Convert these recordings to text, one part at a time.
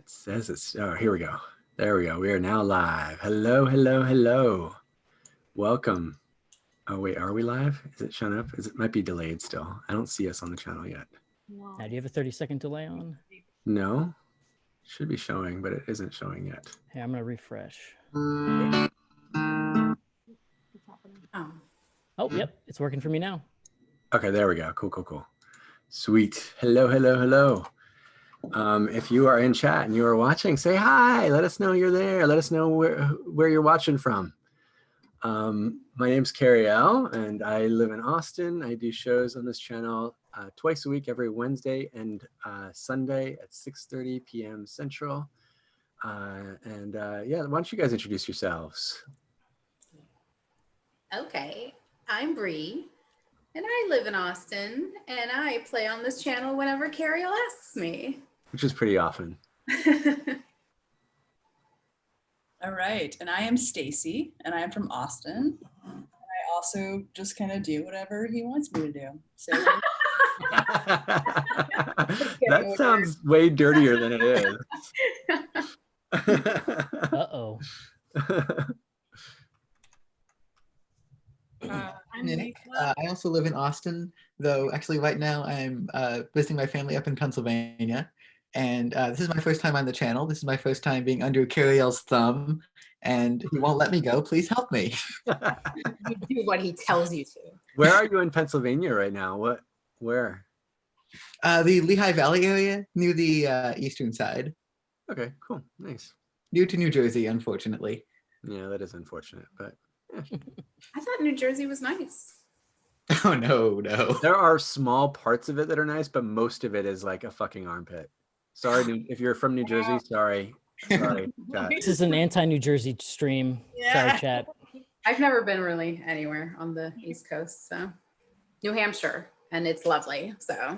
It says it's, oh, here we go. There we go. We are now live. Hello, hello, hello. Welcome. Oh, wait, are we live? Is it showing up? It might be delayed still. I don't see us on the channel yet. Now, do you have a 30-second delay on? No, should be showing, but it isn't showing yet. Hey, I'm going to refresh. Oh, yep. It's working for me now. Okay, there we go. Cool, cool, cool. Sweet. Hello, hello, hello. If you are in chat and you are watching, say hi. Let us know you're there. Let us know where you're watching from. My name's Carrie L, and I live in Austin. I do shows on this channel twice a week, every Wednesday and Sunday at 6:30 p.m. Central. Yeah, why don't you guys introduce yourselves? Okay, I'm Bree, and I live in Austin, and I play on this channel whenever Carrie asks me. Which is pretty often. All right, and I am Stacy, and I am from Austin. I also just kind of do whatever he wants me to do. So that sounds way dirtier than it is. Uh-oh. I'm Nick. I also live in Austin, though actually right now I'm visiting my family up in Pennsylvania. And this is my first time on the channel. This is my first time being under Cariel's thumb, and he won't let me go. Please help me. You do what he tells you to. Where are you in Pennsylvania right now? Where? The Lehigh Valley area, near the eastern side. Okay, cool, nice. Near to New Jersey, unfortunately. Yeah, that is unfortunate, but yeah. I thought New Jersey was nice. Oh, no, no. There are small parts of it that are nice, but most of it is like a fucking armpit. Sorry, if you're from New Jersey, sorry. Sorry, chat. This is an anti-New Jersey stream. Yeah. Sorry, chat. I've never been really anywhere on the East Coast, so New Hampshire, and it's lovely. So,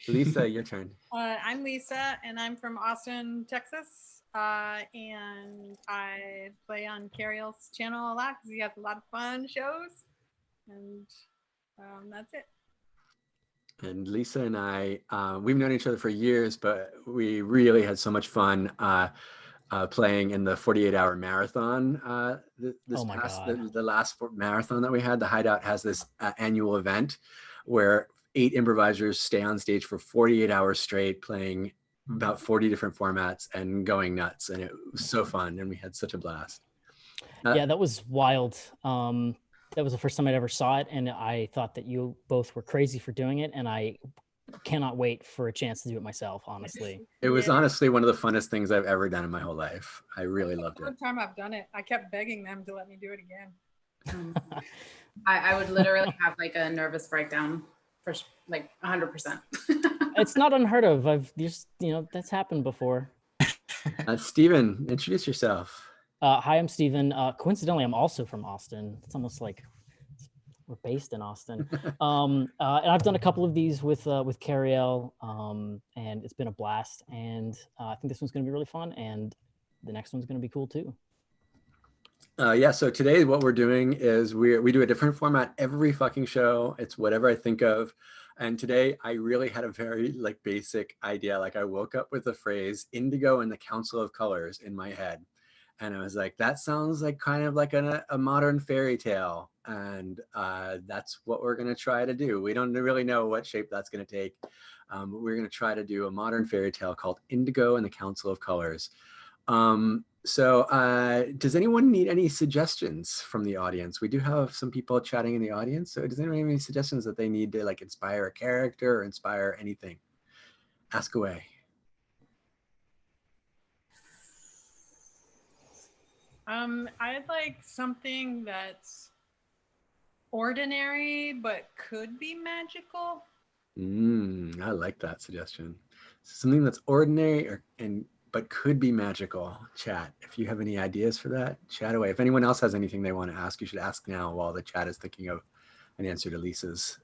Lisa, your turn. I'm Lisa, and I'm from Austin, Texas, and I play on Cariel's channel a lot because he has a lot of fun shows, and that's it. And Lisa and I, we've known each other for years, but we really had so much fun playing in the 48-hour marathon. The last marathon that we had. The Hideout has this annual event where 8 improvisers stay on stage for 48 hours straight, playing about 40 different formats and going nuts. And it was so fun, and we had such a blast. Yeah, that was wild. That was the first time I'd ever saw it, and I thought that you both were crazy for doing it, and I cannot wait for a chance to do it myself, honestly. It was honestly one of the funnest things I've ever done in my whole life. I really loved it. The time I've done it, I kept begging them to let me do it again. I would literally have like a nervous breakdown for like 100%. It's not unheard of. I've just, that's happened before. Steven, introduce yourself. Hi, I'm Steven. Coincidentally, I'm also from Austin. It's almost like we're based in Austin. And I've done a couple of these with Cariel, and it's been a blast. And I think this one's going to be really fun, and the next one's going to be cool too. Yeah, so today what we're doing is we do a different format every fucking show. It's whatever I think of. And today I really had a very basic idea. I woke up with the phrase Indigo and the Council of Colors in my head. And I was like, that sounds like kind of like a modern fairy tale. And that's what we're going to try to do. We don't really know what shape that's going to take. But we're going to try to do a modern fairy tale called Indigo and the Council of Colors. So does anyone need any suggestions from the audience? We do have some people chatting in the audience. So does anyone have any suggestions that they need to inspire a character or inspire anything? Ask away. I'd like something that's ordinary but could be magical. I like that suggestion. Something that's ordinary but could be magical. Chat, if you have any ideas for that, chat away. If anyone else has anything they want to ask, you should ask now while the chat is thinking of an answer to Lisa's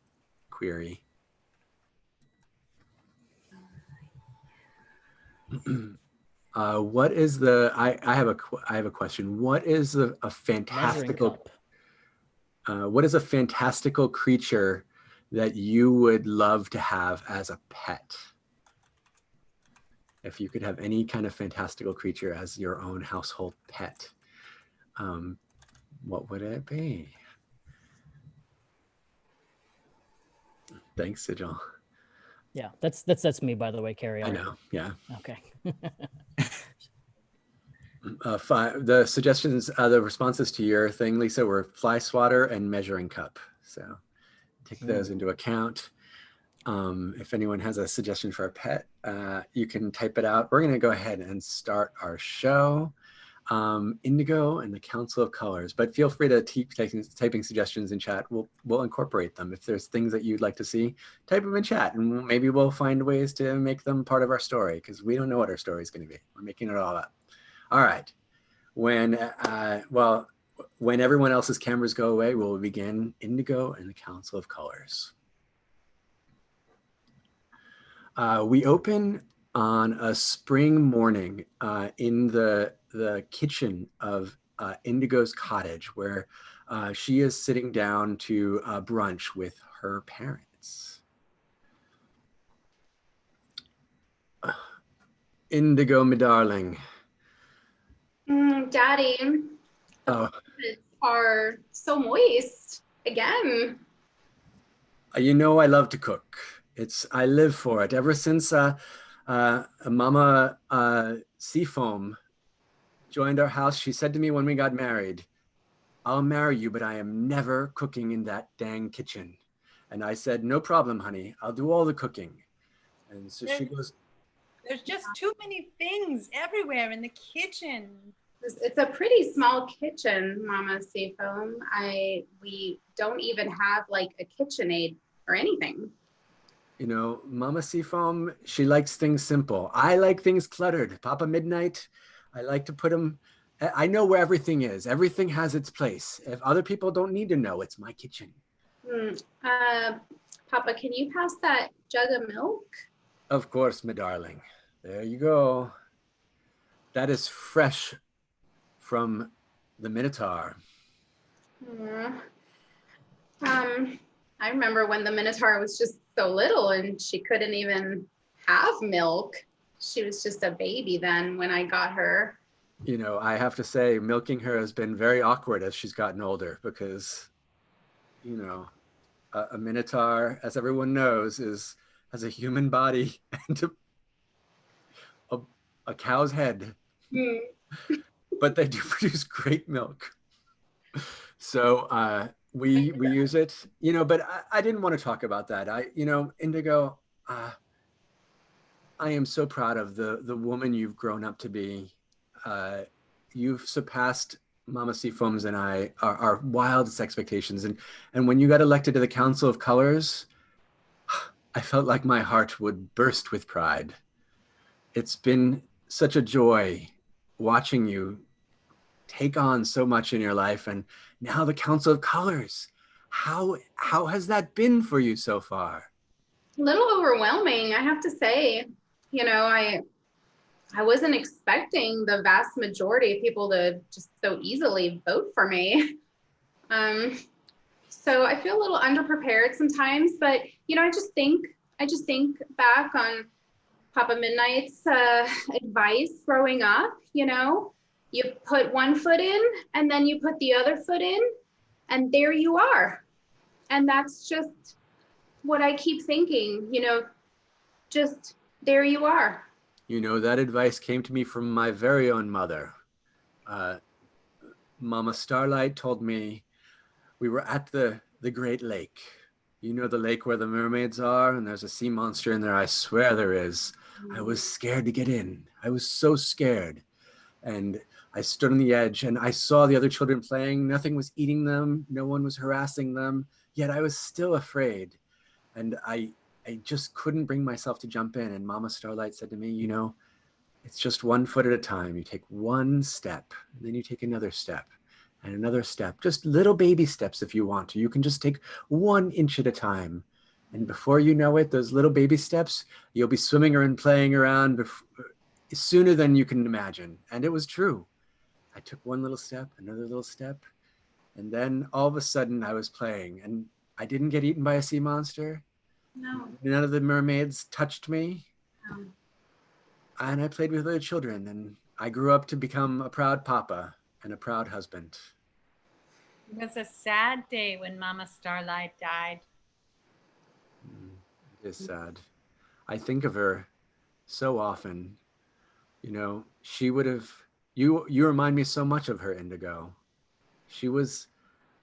query. What is the? I have a question. What is a fantastical? What is a fantastical creature that you would love to have as a pet? if you could have any kind of fantastical creature as your own household pet, what would it be? Thanks, Sigil. Yeah, that's me, by the way, Carrie. I know, yeah. Okay. The suggestions, the responses to your thing, Lisa, were fly swatter and measuring cup. So take those into account. If anyone has a suggestion for a pet, you can type it out. We're going to go ahead and start our show. Indigo and the Council of Colors, but feel free to keep typing suggestions in chat. We'll incorporate them. If there's things that you'd like to see, type them in chat, and maybe we'll find ways to make them part of our story, because we don't know what our story is going to be. We're making it all up. All right. When everyone else's cameras go away, we'll begin Indigo and the Council of Colors. We open on a spring morning in the kitchen of Indigo's cottage, where she is sitting down to brunch with her parents. Indigo, my darling. Daddy, Oh, the are so moist again. you know I love to cook. I live for it. Ever since Mama Seafoam joined our house, she said to me when we got married, "I'll marry you, but I am never cooking in that dang kitchen." And I said, "No problem, honey. I'll do all the cooking." And so she goes, There's just too many things everywhere in the kitchen. It's a pretty small kitchen, Mama Seafoam. We don't even have like a KitchenAid or anything. you know, Mama Seafoam, she likes things simple. I like things cluttered. Papa Midnight, I like to put them, I know where everything is. Everything has its place. If other people don't need to know, it's my kitchen. Papa, can you pass that jug of milk? Of course, my darling. There you go. That is fresh from the Minotaur. I remember when the Minotaur was just so little and she couldn't even have milk. She was just a baby then when I got her. You know, I have to say, milking her has been very awkward as she's gotten older, because, you know, a Minotaur, as everyone knows, has a human body and a cow's head, but they do produce great milk. So we use it, you know, but I didn't want to talk about that. Indigo, I am so proud of the woman you've grown up to be. You've surpassed Mama Seafoam's and our wildest expectations. And when you got elected to the Council of Colors, I felt like my heart would burst with pride. It's been such a joy watching you take on so much in your life, and now the Council of Colors. How has that been for you so far? A little overwhelming, I have to say. You know, I wasn't expecting the vast majority of people to just so easily vote for me. So I feel a little underprepared sometimes, but you know, I just think back on Papa Midnight's advice growing up. You know, you put one foot in and then you put the other foot in, and there you are. And that's just what I keep thinking, you know, just there you are. You know, that advice came to me from my very own mother. Mama Starlight told me, we were at the Great Lake. You know, the lake where the mermaids are, and there's a sea monster in there. I swear there is. I was scared to get in. I was so scared. And I stood on the edge and I saw the other children playing. Nothing was eating them. No one was harassing them. Yet I was still afraid. And I just couldn't bring myself to jump in. And Mama Starlight said to me, you know, it's just 1 foot at a time. You take one step, and then you take another step and another step, just little baby steps if you want to. You can just take 1 inch at a time. And before you know it, those little baby steps, you'll be swimming and playing around sooner than you can imagine. And it was true. I took one little step, another little step, and then all of a sudden I was playing, and I didn't get eaten by a sea monster. No. None of the mermaids touched me. No. and I played with other children, and I grew up to become a proud papa and a proud husband. It was a sad day when Mama Starlight died. It is sad. I think of her so often. You know, she would have, you remind me so much of her, Indigo. She was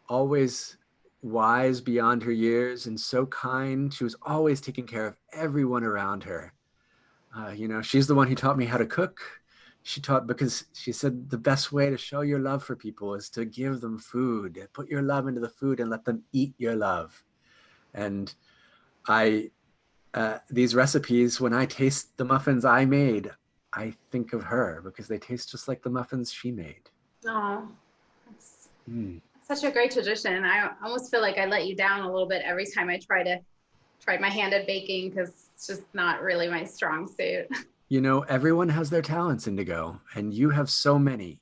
always wise beyond her years and so kind. She was always taking care of everyone around her. You know, she's the one who taught me how to cook. She taught, because she said the best way to show your love for people is to give them food. Put your love into the food and let them eat your love. And I, these recipes, when I taste the muffins I made, I think of her because they taste just like the muffins she made. Oh, that's Mm. such a great tradition. I almost feel like I let you down a little bit every time I tried my hand at baking, because it's just not really my strong suit. You know, everyone has their talents, Indigo, and you have so many.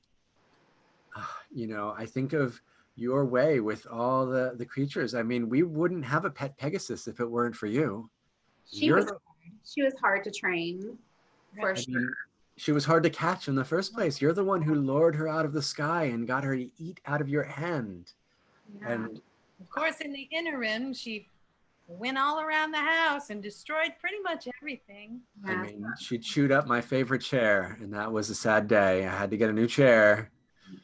You know, I think of your way with all the creatures. I mean, we wouldn't have a pet Pegasus if it weren't for you. She was hard to train, for I sure. mean, she was hard to catch in the first place. You're the one who lured her out of the sky and got her to eat out of your hand. Yeah. And Of course, in the interim, she went all around the house and destroyed pretty much everything. I Yeah. mean, she chewed up my favorite chair, and that was a sad day. I had to get a new chair.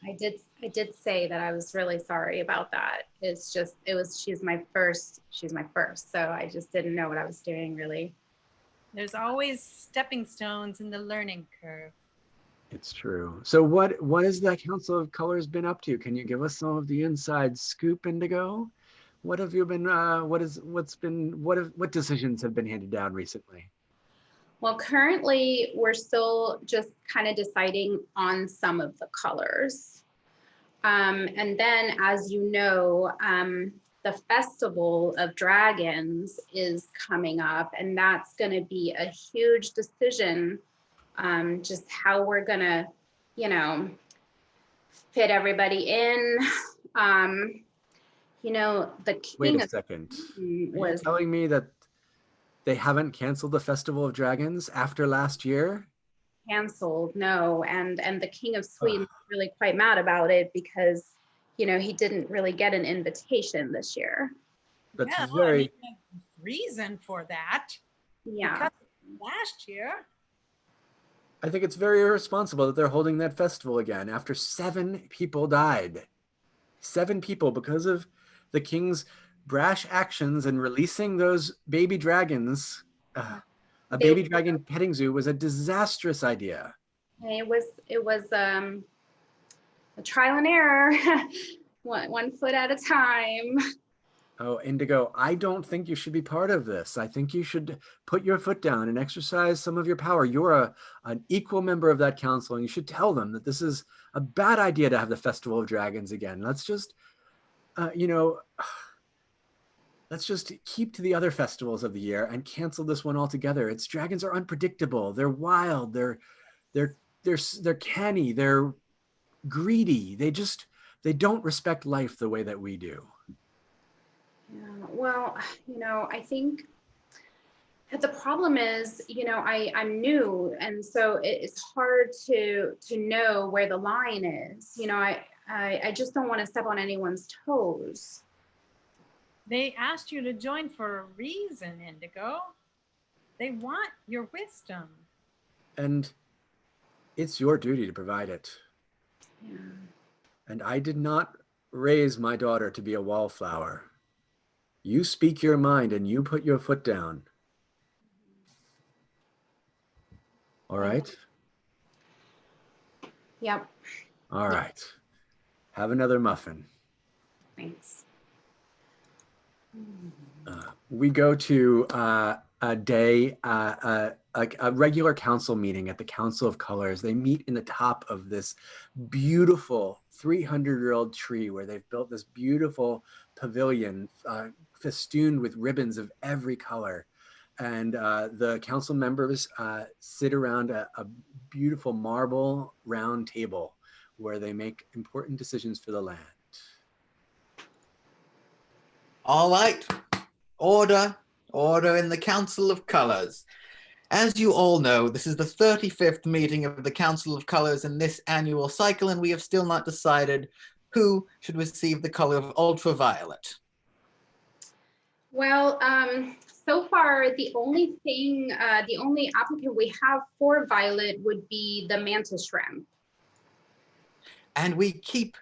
I did say that I was really sorry about that. It's just, she's my first, so I just didn't know what I was doing, really. There's always stepping stones in the learning curve. It's true. So what has that Council of Colors been up to? Can you give us some of the inside scoop, Indigo? What have you been, what decisions have been handed down recently? Well, currently we're still just kind of deciding on some of the colors. And then, as you know, the Festival of Dragons is coming up, and that's going to be a huge decision, just how we're going to, you know, fit everybody in. You know, the Wait king a of second. Sweden Are you was telling me that they haven't canceled the Festival of Dragons after last year? canceled, no, and the king of Sweden was really quite mad about it because, you know, he didn't really get an invitation this year. That's Yeah, very, I mean, there's reason for that. Yeah. Because last year, I think it's very irresponsible that they're holding that festival again after 7 people died. 7 people because of the king's brash actions and releasing those baby dragons. A baby dragon petting zoo was a disastrous idea. It was a trial and error, one foot at a time. Oh, Indigo, I don't think you should be part of this. I think you should put your foot down and exercise some of your power. You're an equal member of that council, and you should tell them that this is a bad idea to have the Festival of Dragons again. Let's just, you know, let's just keep to the other festivals of the year and cancel this one altogether. Its dragons are unpredictable. They're wild. They're canny. They're greedy. They don't respect life the way that we do. Yeah, well, you know, I think the problem is, you know, I'm new, and so it's hard to know where the line is. You know, I just don't want to step on anyone's toes. they asked you to join for a reason, Indigo. They want your wisdom. And it's your duty to provide it. Yeah. And I did not raise my daughter to be a wallflower. You speak your mind and you put your foot down. All right? Yep. All right. Have another muffin. Thanks. We go to a day, like a regular council meeting at the Council of Colors. They meet in the top of this beautiful 300-year-old tree where they've built this beautiful pavilion festooned with ribbons of every color. And the council members sit around a beautiful marble round table where they make important decisions for the land. All right. Order in the Council of Colors. As you all know, this is the 35th meeting of the Council of Colors in this annual cycle, and we have still not decided who should receive the color of ultraviolet. Well, so far, the only applicant we have for violet would be the mantis shrimp. And we keep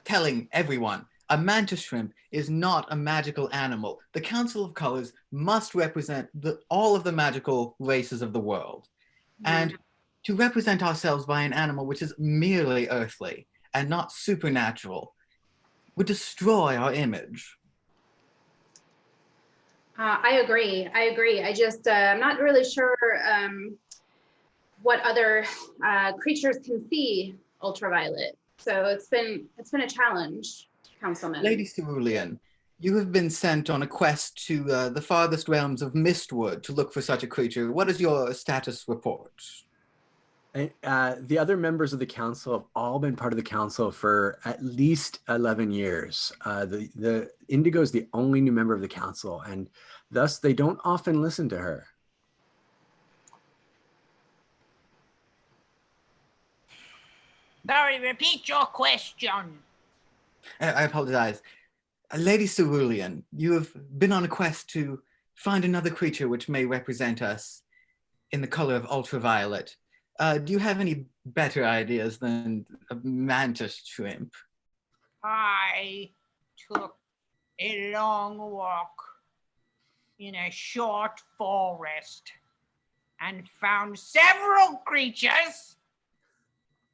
telling everyone, a mantis shrimp is not a magical animal. The Council of Colors must represent all of the magical races of the world. And to represent ourselves by an animal which is merely earthly and not supernatural would destroy our image. I agree. I just, I'm not really sure what other creatures can see ultraviolet. So it's been a challenge, Councilman. Lady Cerulean, you have been sent on a quest to the farthest realms of Mistwood to look for such a creature. What is your status report? The other members of the council have all been part of the council for at least 11 years. The Indigo is the only new member of the council, and thus they don't often listen to her. Sorry, repeat your question. I apologize. Lady Cerulean, you have been on a quest to find another creature which may represent us in the color of ultraviolet. Do you have any better ideas than a mantis shrimp? I took a long walk in a short forest and found several creatures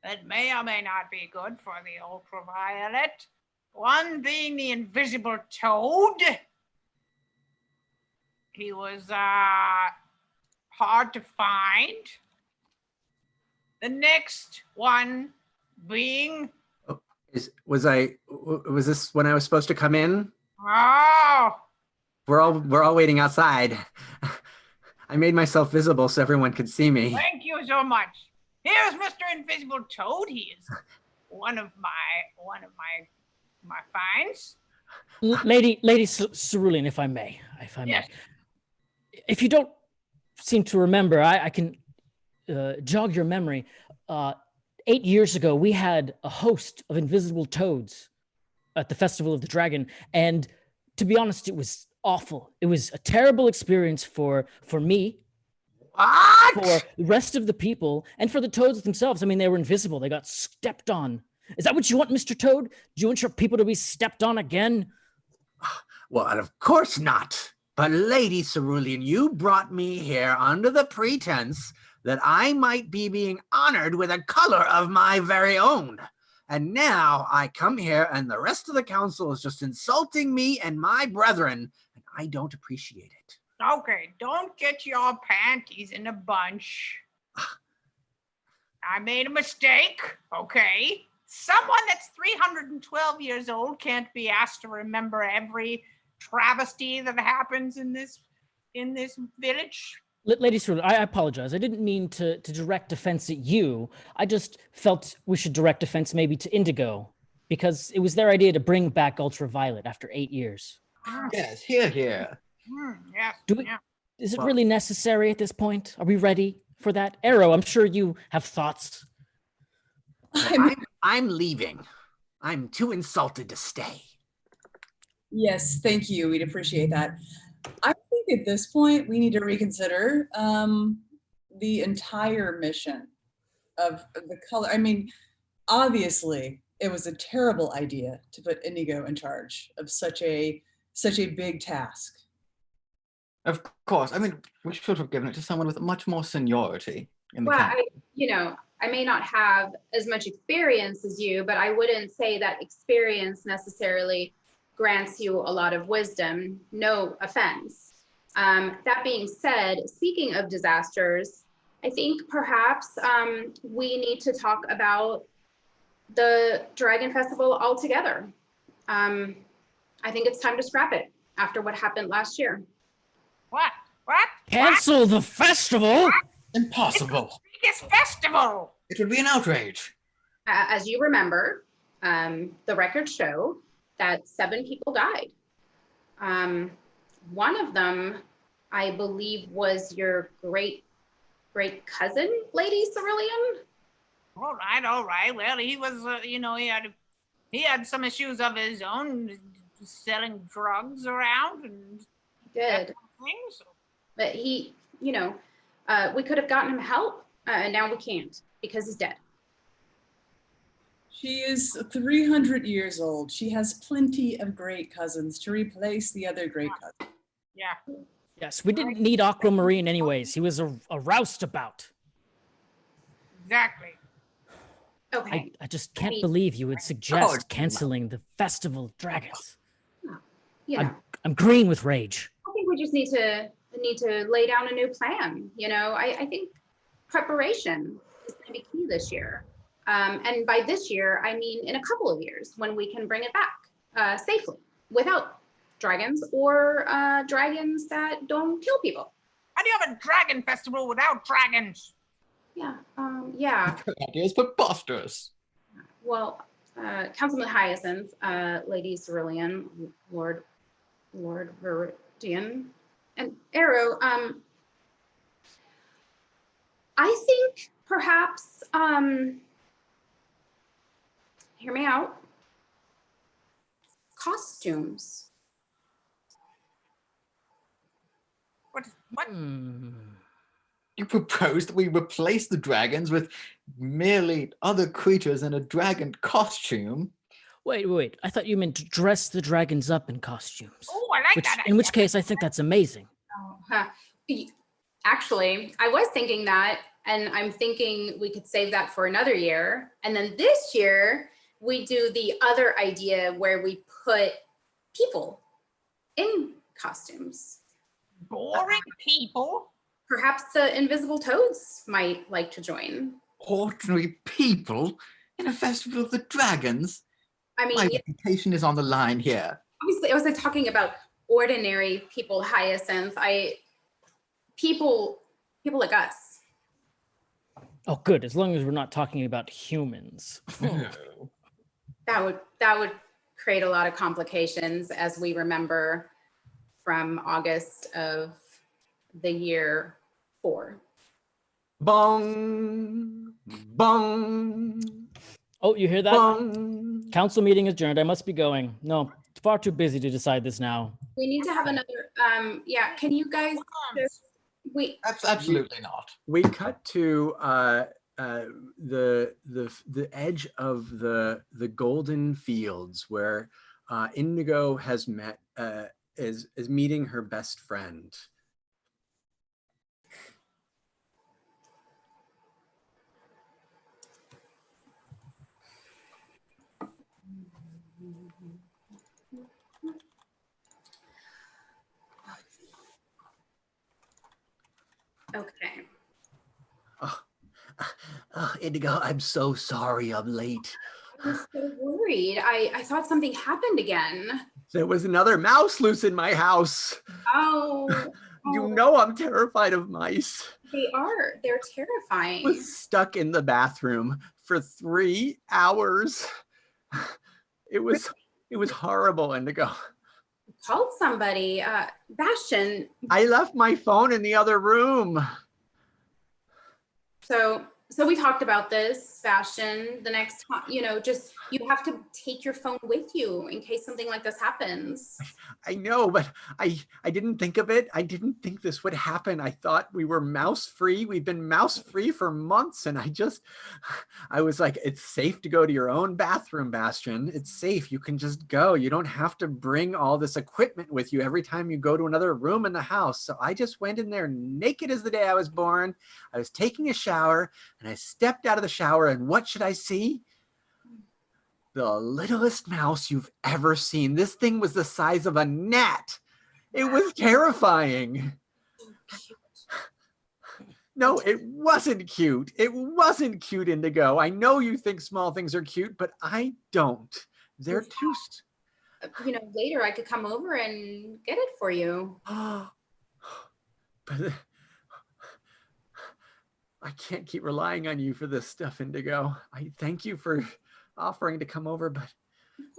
that may or may not be good for the ultraviolet. One being the invisible toad. He was hard to find. The next one being... Was this when I was supposed to come in? Oh! We're all waiting outside. I made myself visible so everyone could see me. Thank you so much. Here's Mr. Invisible Toad. He is one of my finds. Lady Cerulean, if I may. Yes. If you don't seem to remember, I can jog your memory. 8 years ago, we had a host of invisible toads at the Festival of the Dragon, and to be honest, it was awful. It was a terrible experience for me, What? for the rest of the people, and for the toads themselves. I mean, they were invisible. They got stepped on. Is that what you want, Mr. Toad? Do you want your people to be stepped on again? Well, of course not. But Lady Cerulean, you brought me here under the pretense that I might be being honored with a color of my very own. And now I come here and the rest of the council is just insulting me and my brethren, and I don't appreciate it. Okay, don't get your panties in a bunch. I made a mistake, okay? Someone that's 312 years old can't be asked to remember every travesty that happens in this village. Lady Cerulean, I apologize. I didn't mean to direct offense at you. I just felt we should direct offense maybe to Indigo, because it was their idea to bring back Ultraviolet after 8 years. Yes, here. Yes. Is it really necessary at this point? Are we ready for that? Arrow, I'm sure you have thoughts. I'm leaving. I'm too insulted to stay. Yes, thank you. We'd appreciate that. I think at this point we need to reconsider the entire mission of the color. I mean, obviously, it was a terrible idea to put Indigo in charge of such a big task. Of course. I mean, we should have given it to someone with much more seniority in the Well, council. I may not have as much experience as you, but I wouldn't say that experience necessarily grants you a lot of wisdom. No offense. That being said, speaking of disasters, I think perhaps we need to talk about the Dragon Festival altogether. I think it's time to scrap it after what happened last year. What? Cancel the festival? Impossible. Biggest festival. It would be an outrage. As you remember, the records show that 7 people died. One of them I believe was your great cousin, Lady Cerulean. All right, all right. Well, he was, he had some issues of his own, selling drugs around and Did. things. But he, we could have gotten him help, and now we can't because he's dead. She is 300 years old. She has plenty of great cousins to replace the other great cousin. Yeah. Yes, we didn't need Aquamarine anyways. He was a roustabout. Exactly. Okay. I just can't believe you would suggest canceling the Festival of Dragons. Yeah. I'm green with rage. I think we just need to lay down a new plan. I think preparation is going to be key this year. And by this year, I mean in a couple of years when we can bring it back safely without dragons or dragons that don't kill people. How do you have a dragon festival without dragons? Yeah. That is preposterous. Well, Councilman Hyacinth, Lady Cerulean, Lord Viridian, and Arrow, I think perhaps, hear me out, costumes. What? You propose that we replace the dragons with merely other creatures in a dragon costume? Wait. I thought you meant to dress the dragons up in costumes. Oh, I like that. In which case, I think that's amazing. Actually, I was thinking that, and I'm thinking we could save that for another year. And then this year, we do the other idea where we put people in costumes. Boring people? Perhaps the invisible toads might like to join. Ordinary people in a festival of the dragons? I mean, my reputation is on the line here. Obviously, I wasn't talking about ordinary people, Hyacinth. People like us. Oh, good. As long as we're not talking about humans. That would create a lot of complications, as we remember from August of the year 4. Bong, bong. Oh, you hear that? Bong. Council meeting adjourned. I must be going. No, far too busy to decide this now. We need to have another. Can you guys just wait? Absolutely not. We cut to the edge of the golden fields where Indigo has met is meeting her best friend. Okay. Indigo, I'm so sorry I'm late. I was so worried. I thought something happened again. There was another mouse loose in my house. Oh. You know I'm terrified of mice. They are. They're terrifying. I was stuck in the bathroom for 3 hours. It was horrible, Indigo. Called somebody. Bastion. I left my phone in the other room. So we talked about this, Bastion. The next time, just you have to take your phone with you in case something like this happens. I know, but I didn't think of it. I didn't think this would happen. I thought we were mouse free. We've been mouse free for months, and I was like, it's safe to go to your own bathroom, Bastion. It's safe. You can just go. You don't have to bring all this equipment with you every time you go to another room in the house. So I just went in there naked as the day I was born. I was taking a shower, and I stepped out of the shower, and what should I see? The littlest mouse you've ever seen. This thing was the size of a gnat. It was terrifying. No, it wasn't cute. It wasn't cute, Indigo. I know you think small things are cute, but I don't. They're too... Later I could come over and get it for you. But I can't keep relying on you for this stuff, Indigo. I thank you for offering to come over, but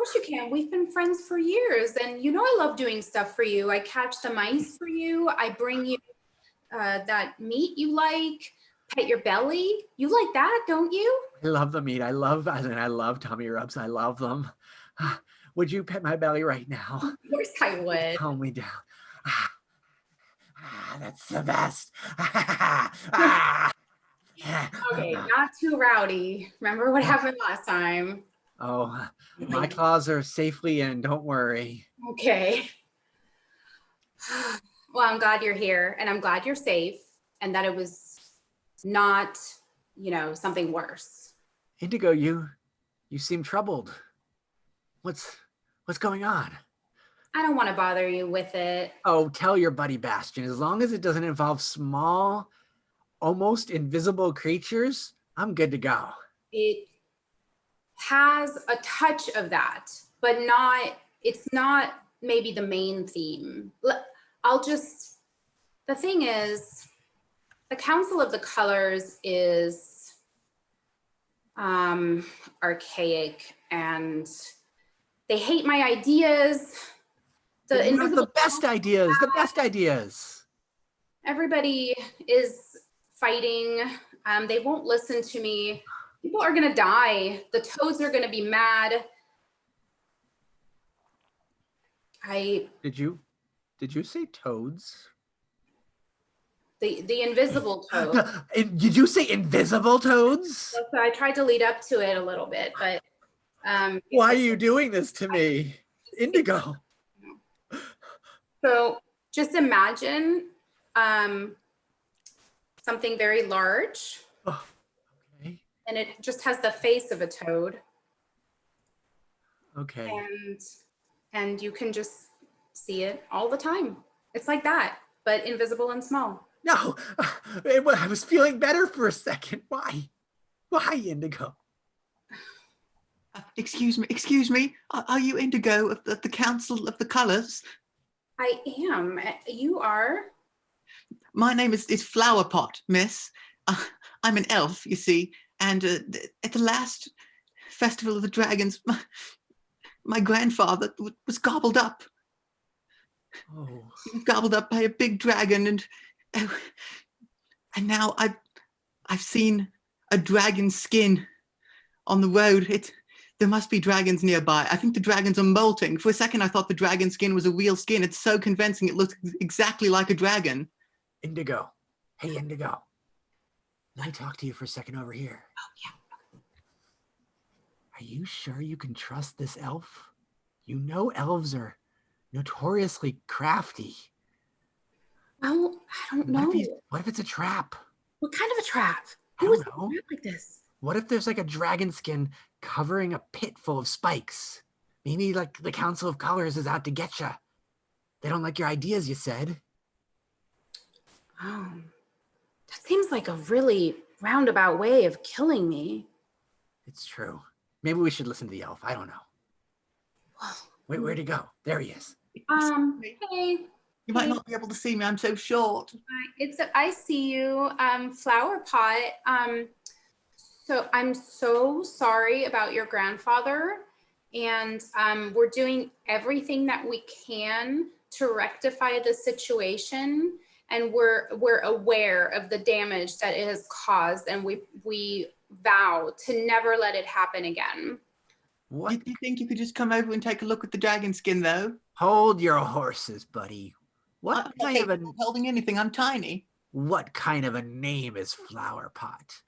course you can. We've been friends for years, and you know I love doing stuff for you. I catch the mice for you. I bring you that meat you like, pet your belly. You like that, don't you? I love the meat. I love tummy rubs. I love them. Would you pet my belly right now? Of course I would. Calm me down. That's the best. Okay, not too rowdy. Remember what happened last time? Oh, my claws are safely in. Don't worry. Okay. Well, I'm glad you're here, and I'm glad you're safe, and that it was not, something worse. Indigo, you seem troubled. What's going on? I don't want to bother you with it. Oh, tell your buddy Bastion. As long as it doesn't involve small, almost invisible creatures, I'm good to go. It has a touch of that, but it's not maybe the main theme. The thing is, the Council of the Colors is archaic, and they hate my ideas. The best ideas. Everybody is fighting. They won't listen to me. People are gonna die. The toads are gonna be mad. Did you say toads? The invisible toad. Did you say invisible toads? So I tried to lead up to it a little bit, but why are you doing this to me, Indigo? So just imagine something very large. Oh, okay. And it just has the face of a toad. Okay. And you can just see it all the time. It's like that, but invisible and small. No, I was feeling better for a second. Why, Indigo? Excuse me. Are you Indigo of the Council of the Colors? I am. You are? My name is Flowerpot, miss. I'm an elf, you see, and at the last Festival of the Dragons, my grandfather was gobbled up. Oh. He was gobbled up by a big dragon, and now I've seen a dragon skin on the road. There must be dragons nearby. I think the dragons are molting. For a second, I thought the dragon skin was a real skin. It's so convincing. It looks exactly like a dragon. Indigo. Hey, Indigo. Can I talk to you for a second over here? Oh, yeah. Are you sure you can trust this elf? You know elves are notoriously crafty. Well, I don't know. What if it's a trap? What kind of a trap? I Who is don't know. like this? What if there's like a dragon skin covering a pit full of spikes? Maybe like the Council of Colors is out to get you. They don't like your ideas, you said. Oh, that seems like a really roundabout way of killing me. It's true. Maybe we should listen to the elf. I don't know. Wait, where'd he go? There he is. Hey. You might not be able to see me. I'm so short. I see you, Flowerpot. So I'm so sorry about your grandfather, and we're doing everything that we can to rectify the situation, and we're aware of the damage that it has caused, and we vow to never let it happen again. What? Do you think you could just come over and take a look at the dragon skin, though? Hold your horses, buddy. What kind of a... I'm not holding anything. I'm tiny. What kind of a name is Flowerpot?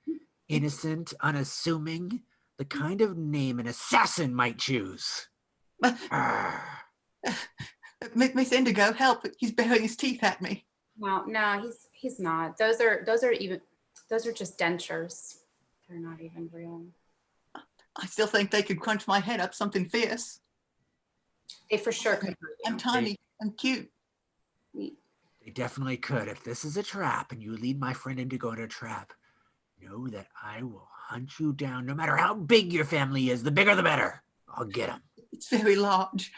Innocent, unassuming, the kind of name an assassin might choose. Miss Indigo, help! He's baring his teeth at me. No, he's not. Those are just dentures. They're not even real. I still think they could crunch my head up something fierce. They for sure could. I'm tiny. I'm cute. They definitely could. If this is a trap and you lead my friend Indigo into a trap, know that I will hunt you down no matter how big your family is. The bigger the better. I'll get him. It's very large.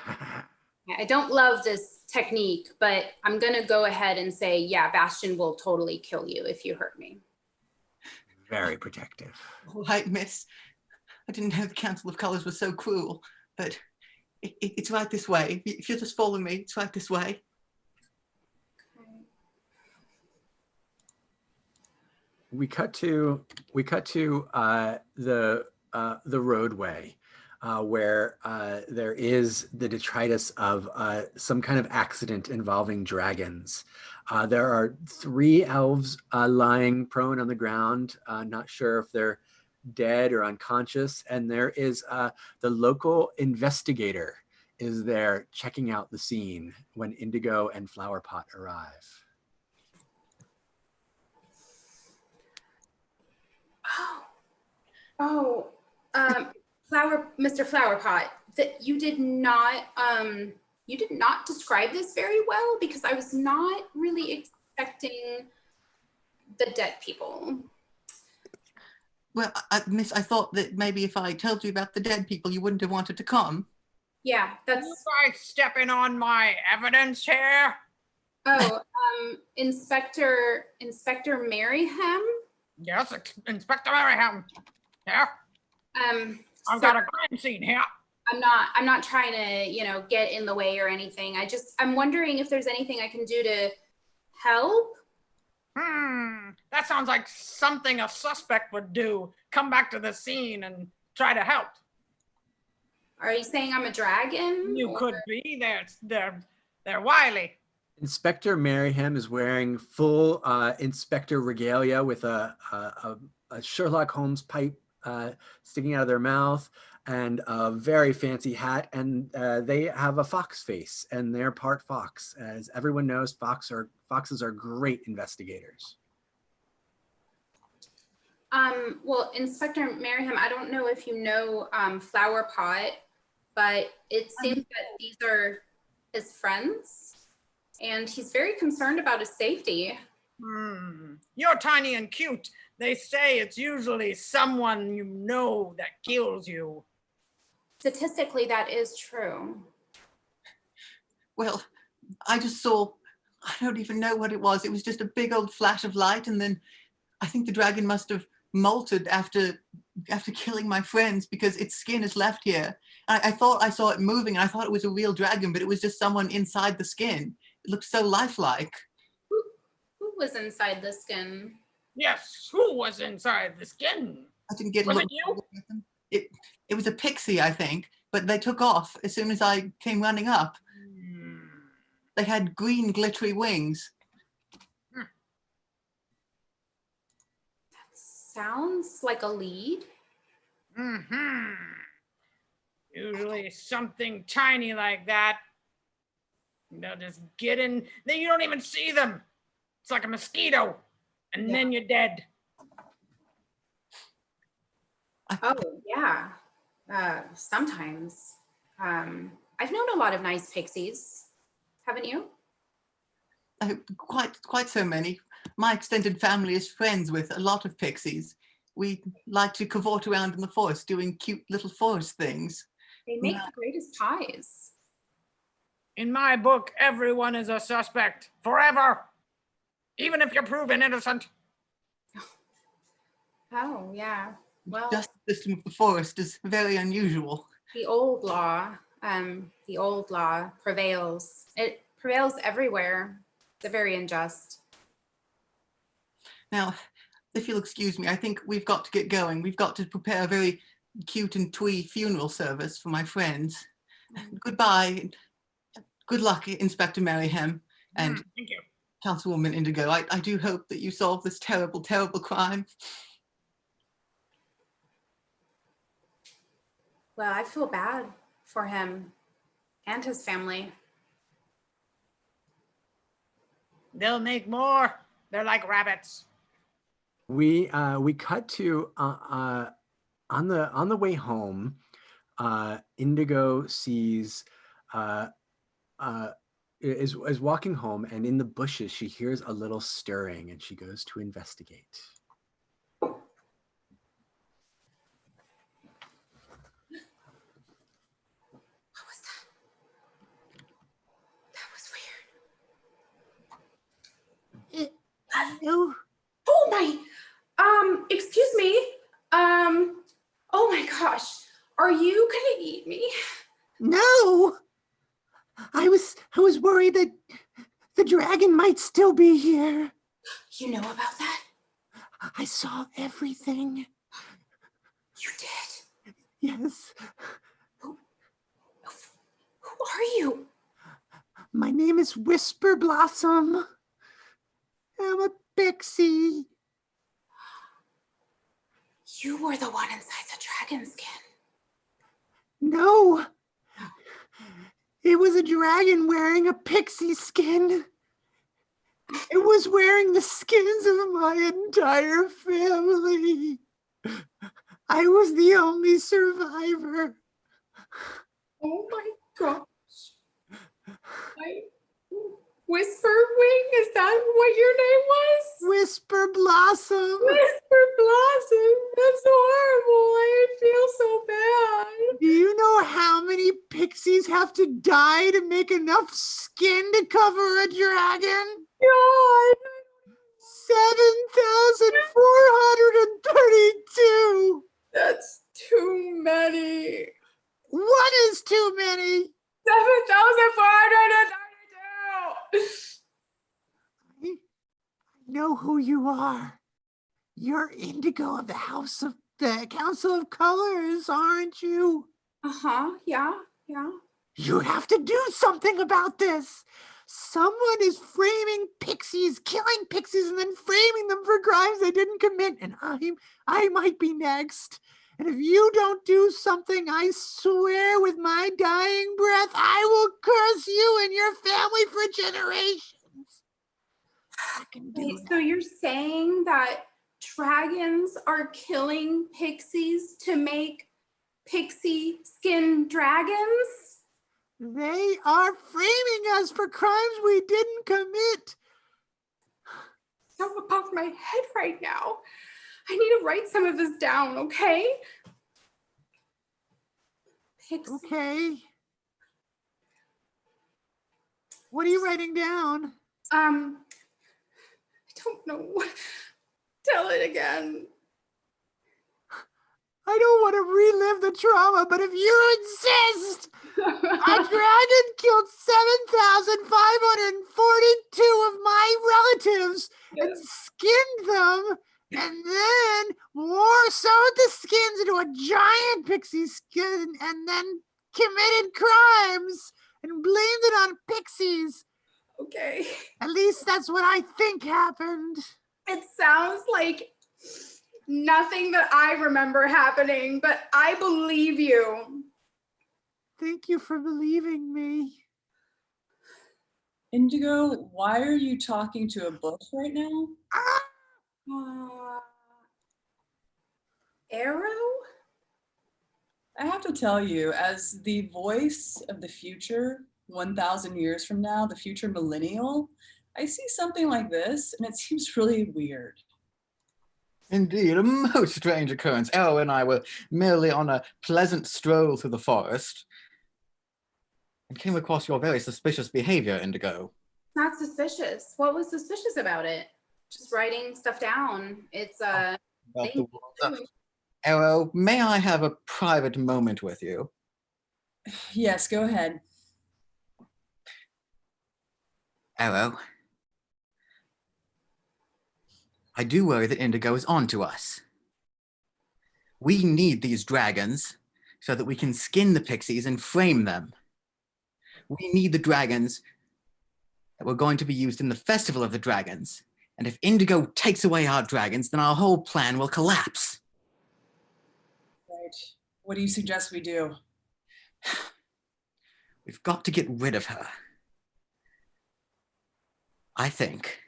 I don't love this technique, but I'm going to go ahead and say, yeah, Bastion will totally kill you if you hurt me. Very protective. All right, miss. I didn't know the Council of Colors was so cruel, but it's right this way. If you'll just follow me, it's right this way. We cut to the roadway where there is the detritus of some kind of accident involving dragons. There are 3 elves lying prone on the ground, not sure if they're dead or unconscious, and there is the local investigator is there checking out the scene when Indigo and Flowerpot arrive. Mr. Flowerpot, that you did not describe this very well, because I was not really expecting the dead people. Well, Miss, I thought that maybe if I told you about the dead people, you wouldn't have wanted to come. Yeah, that's. You guys stepping on my evidence here? Oh, Inspector Merrihem. Yes, Inspector Merrihem. Yeah. I've got a crime scene here. I'm not trying to, get in the way or anything. I'm wondering if there's anything I can do to help. That sounds like something a suspect would do. Come back to the scene and try to help. Are you saying I'm a dragon? You could be. They're wily. Inspector Merrihem is wearing full inspector regalia with a Sherlock Holmes pipe sticking out of their mouth and a very fancy hat, and they have a fox face, and they're part fox. As everyone knows, foxes are great investigators. Well, Inspector Merrihem, I don't know if you know Flowerpot, but it seems that these are his friends, and he's very concerned about his safety. You're tiny and cute. They say it's usually someone you know that kills you. Statistically, that is true. Well, I just saw, I don't even know what it was. It was just a big old flash of light, and then I think the dragon must have molted after killing my friends, because its skin is left here. I thought I saw it moving, and I thought it was a real dragon, but it was just someone inside the skin. It looked so lifelike. Who was inside the skin? Yes, who was inside the skin? I didn't get a Was look it you? at them. It was a pixie, I think, but they took off as soon as I came running up. They had green glittery wings. Sounds like a lead. Usually something tiny like that. They'll just get in. Then you don't even see them. It's like a mosquito. And then you're dead. Oh, yeah. Sometimes. I've known a lot of nice pixies. Haven't you? Quite so many. My extended family is friends with a lot of pixies. We like to cavort around in the forest doing cute little forest things. They make the greatest pies. In my book, everyone is a suspect forever, even if you're proven innocent. Oh, yeah. Well, the justice system of the forest is very unusual. The old law prevails. It prevails everywhere. It's very unjust. Now, if you'll excuse me, I think we've got to get going. We've got to prepare a very cute and twee funeral service for my friends. Goodbye. Good luck, Inspector Merrihem and thank you. Councilwoman Indigo. I do hope that you solve this terrible, terrible crime. Well, I feel bad for him and his family. They'll make more. They're like rabbits. We cut to on the way home. Indigo sees is walking home, and in the bushes she hears a little stirring, and she goes to investigate. Oh my, excuse me. Oh my gosh. afraid that the dragon might still be here. You know about that? I saw everything. You did? Yes. Who are you? My name is Whisper Blossom. I'm a pixie. You were the one inside the dragon skin. No. It was a dragon wearing a pixie skin. It was wearing the skins of my entire family. I was the only survivor. Oh my gosh. Whisper Wing, is that what your name was? Whisper Blossom. Whisper Blossom. That's horrible. I feel so bad. Do you know how many pixies have to die to make enough skin to cover a dragon? God. 7,432. That's too many. What is too many? 7,432. I know who you are. You're Indigo of the House of the Council of Colors, aren't you? Uh-huh. Yeah. You have to do something about this. Someone is framing pixies, killing pixies, and then framing them for crimes they didn't commit. And I might be next. And if you don't do something, I swear with my dying breath, I will curse you and your family for generations. I can do Wait, it. so you're saying that dragons are killing pixies to make pixie skin dragons? They are framing us for crimes we didn't commit. So above my head right now. I need to write some of this down, okay? Pixie. Okay. What are you writing down? I don't know. Tell it again. I don't want to relive the trauma, but if you insist, a dragon killed 7,542 of my relatives and skinned them, and then sewed the skins into a giant pixie skin, and then committed crimes and blamed it on pixies. Okay. At least that's what I think happened. It sounds like nothing that I remember happening, but I believe you. Thank you for believing me. Indigo, why are you talking to a bush right now? Arrow? I have to tell you, as the voice of the future, 1,000 years from now, the future millennial, I see something like this, and it seems really weird. Indeed, a most strange occurrence. Arrow and I were merely on a pleasant stroll through the forest and came across your very suspicious behavior, Indigo. Not suspicious. What was suspicious about it? Just writing stuff down. It's About the thing world. to do. Arrow, may I have a private moment with you? Yes, go ahead. Arrow, I do worry that Indigo is onto us. We need these dragons so that we can skin the pixies and frame them. We need the dragons that were going to be used in the Festival of the Dragons. And if Indigo takes away our dragons, then our whole plan will collapse. Right. What do you suggest we do? We've got to get rid of her. I think.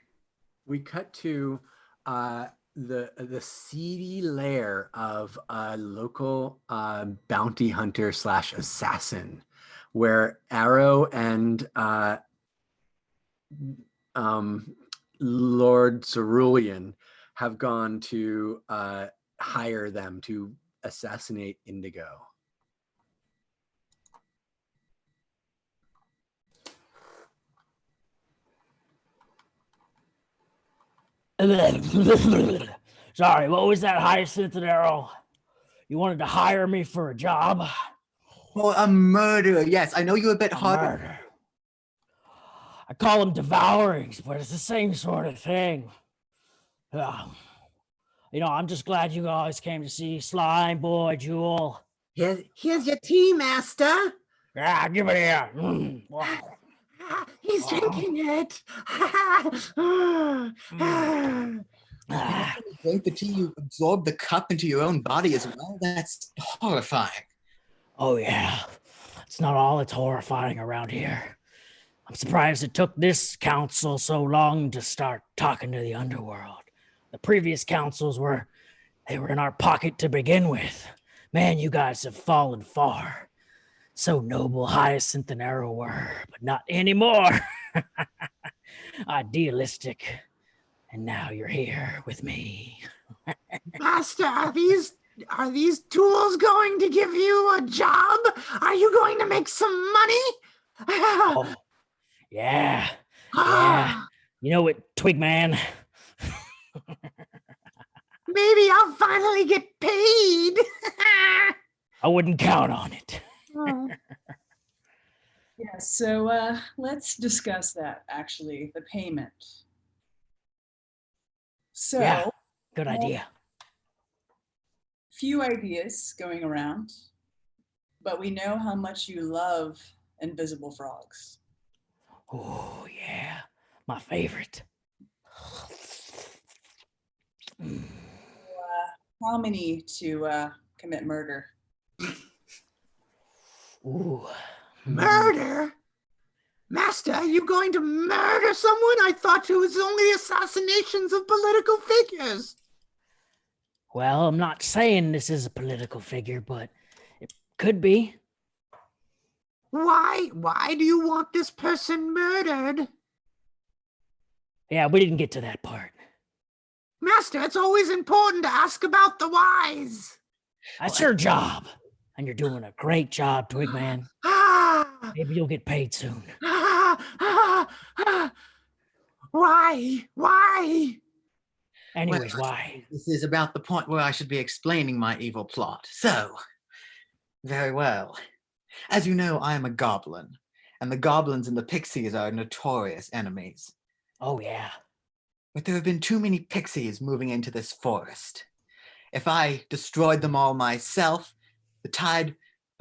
We cut to the seedy lair of a local bounty hunter / assassin, where Arrow and Lord Cerulean have gone to hire them to assassinate Indigo. Sorry, what was that, Hyacinth and Arrow? You wanted to hire me for a job? Oh, a murderer. Yes, I know you're a bit hard. Murder. I call them devourings, but it's the same sort of thing. I'm just glad you guys came to see Slime Boy Jewel. Here's your tea, master. Yeah, give it here. Wow. He's drinking it. Drink the tea, you absorb the cup into your own body as well. That's horrifying. Oh, yeah. It's not all that's horrifying around here. I'm surprised it took this council so long to start talking to the underworld. The previous councils were in our pocket to begin with. Man, you guys have fallen far. So noble Hyacinth and Arrow were, but not anymore. Idealistic. And now you're here with me. Master, are these tools going to give you a job? Are you going to make some money? Oh, yeah. Yeah. You know what, Twig Man? Maybe I'll finally get paid. I wouldn't count on it. Yeah, so let's discuss that, actually, the payment. So, Yeah, good idea. Few ideas going around, but we know how much you love invisible frogs. Oh, yeah, my favorite. How many to commit murder? Ooh. Murder? Master, are you going to murder someone? I thought it was only assassinations of political figures. Well, I'm not saying this is a political figure, but it could be. Why? Why do you want this person murdered? Yeah, we didn't get to that part. Master, it's always important to ask about the whys. That's your job. And you're doing a great job, Twigman. Maybe you'll get paid soon. Why? Why? Anyways, why? This is about the point where I should be explaining my evil plot. So, very well. As you know, I am a goblin, and the goblins and the pixies are notorious enemies. Oh, yeah. But there have been too many pixies moving into this forest. If I destroyed them all myself, the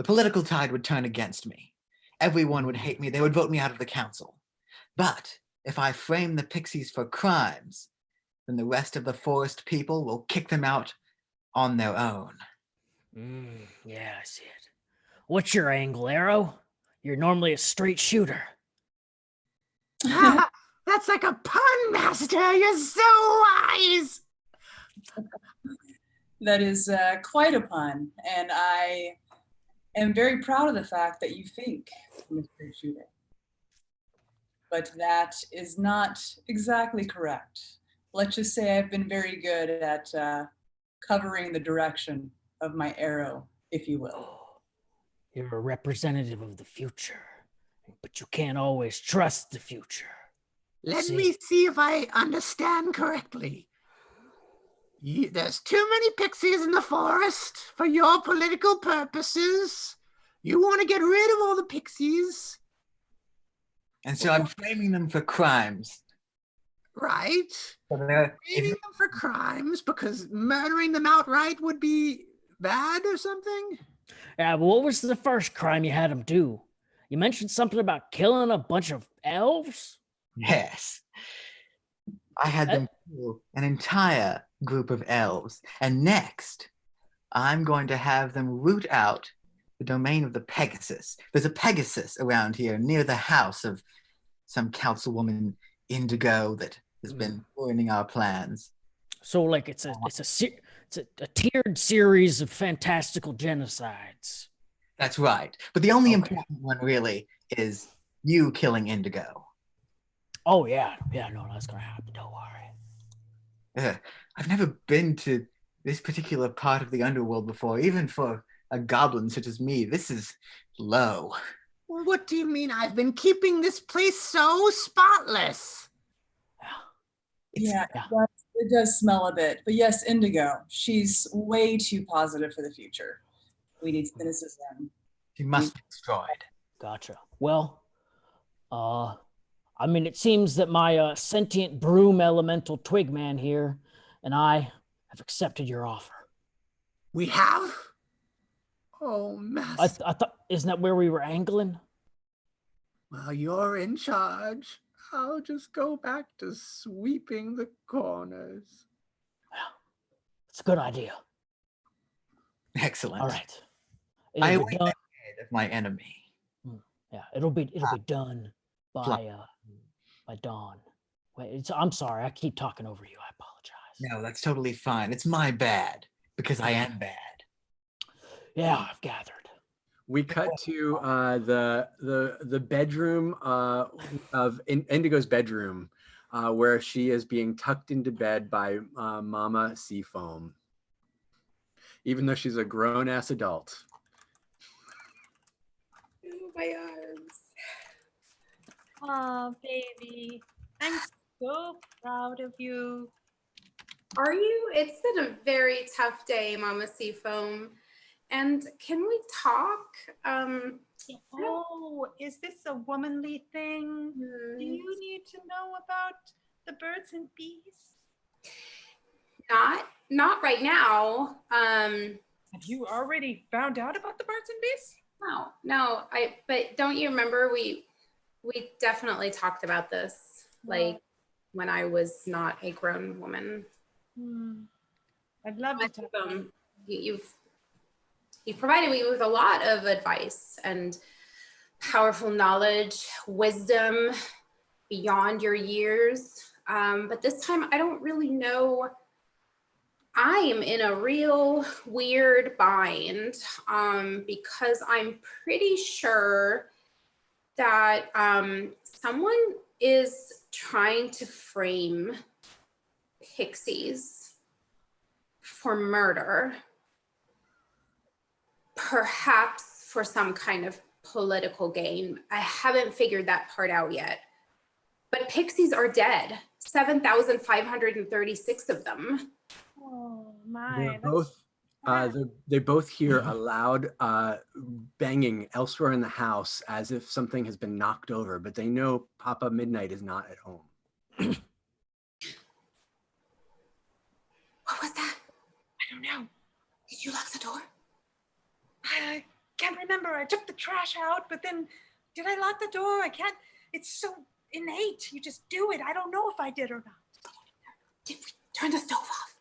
political tide would turn against me. Everyone would hate me. They would vote me out of the council. But if I frame the pixies for crimes, then the rest of the forest people will kick them out on their own. Yeah, I see it. What's your angle, Arrow? You're normally a straight shooter. That's like a pun, Master. You're so wise. That is quite a pun, and I am very proud of the fact that you think I'm a straight shooter. But that is not exactly correct. Let's just say I've been very good at covering the direction of my arrow, if you will. You're a representative of the future, but you can't always trust the future. Let me see if I understand correctly. There's too many pixies in the forest for your political purposes. You want to get rid of all the pixies. And so I'm framing them for crimes. Right? Framing them for crimes because murdering them outright would be bad or something? Yeah, but what was the first crime you had them do? You mentioned something about killing a bunch of elves? Yes. I had them kill an entire group of elves. And next, I'm going to have them root out the domain of the Pegasus. There's a Pegasus around here near the house of some councilwoman Indigo that has been ruining our plans. So, like, it's a tiered series of fantastical genocides. That's right. But the only important one really is you killing Indigo. Oh, yeah. Yeah, no, that's going to happen. Don't worry. I've never been to this particular part of the underworld before, even for a goblin such as me. This is low. What do you mean? I've been keeping this place so spotless. Yeah, it does smell a bit. But yes, Indigo, she's way too positive for the future. We need cynicism. She must be destroyed. Gotcha. Well, I mean, it seems that my sentient broom elemental twig man here and I have accepted your offer. We have? Oh, master. I thought, isn't that where we were angling? Well, you're in charge. I'll just go back to sweeping the corners. It's a good idea. Excellent. All right. I It'll await be the done. head of my enemy. Yeah, it'll be done by dawn. Wait, I'm sorry. I keep talking over you. I apologize. No, that's totally fine. It's my bad because I am bad. Yeah, I've gathered. We cut to the bedroom of Indigo's bedroom, where she is being tucked into bed by Mama Seafoam, even though she's a grown-ass adult. Oh, my arms. Oh, baby. I'm so proud of you. Are you? It's been a very tough day, Mama Seafoam. And can we talk? Oh, is this a womanly thing? Do you need to know about the birds and bees? Not right now. Have you already found out about the birds and bees? No. But don't you remember we definitely talked about this, like when I was not a grown woman. I'd love to talk about it. You've provided me with a lot of advice and powerful knowledge, wisdom beyond your years. But this time I don't really know. I am in a real weird bind because I'm pretty sure that someone is trying to frame pixies for murder. Perhaps for some kind of political gain. I haven't figured that part out yet. But pixies are dead. 7,536 of them. Oh my. They're both, they both hear a loud banging elsewhere in the house as if something has been knocked over, but they know Papa Midnight is not at home. What was that? I don't know. Did you lock the door? I can't remember. I took the trash out, but then did I lock the door? I can't. It's so innate. You just do it. I don't know if I did or not. Did we turn the stove off?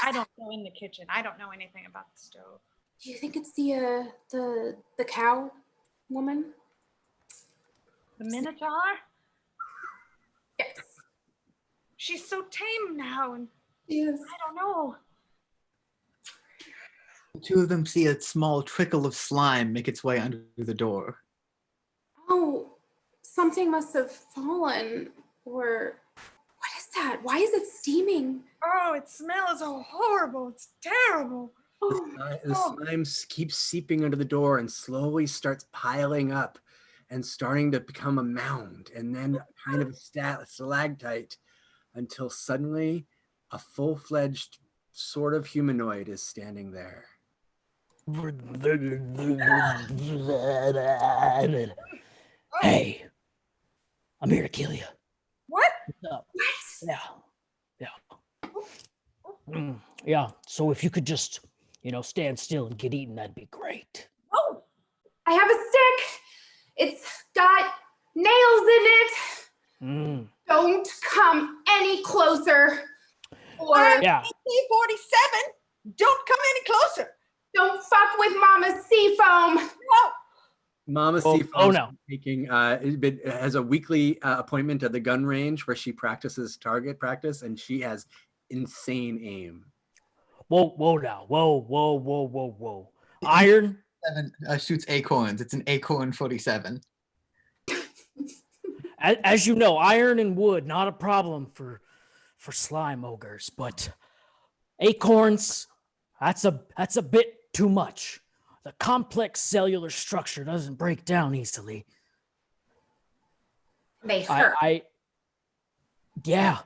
I don't go in the kitchen. I don't know anything about the stove. Do you think it's the cow woman? The Minotaur? Yes. She's so tame now, and Yes. I don't know. The two of them see a small trickle of slime make its way under the door. Oh, something must have fallen. Or what is that? Why is it steaming? Oh, it smells so horrible. It's terrible. The slime keeps seeping under the door and slowly starts piling up and starting to become a mound and then kind of a stalactite until suddenly a full-fledged sort of humanoid is standing there. Hey, I'm here to kill you. What? What's up? Yeah. So if you could just, stand still and get eaten, that'd be great. Oh, I have a stick. It's got nails in it. Don't come any closer. Or Yeah. 47. Don't come any closer. don't fuck with Mama Seafoam. No. Mama Oh, Seafoam no. has a weekly appointment at the gun range where she practices target practice, and she has insane aim. Whoa now. Whoa. Iron? 7 shoots acorns. It's an acorn 47. As you know, iron and wood, not a problem for slime ogres, but acorns, that's a bit too much. The complex cellular structure doesn't break down easily. They hurt. Yeah.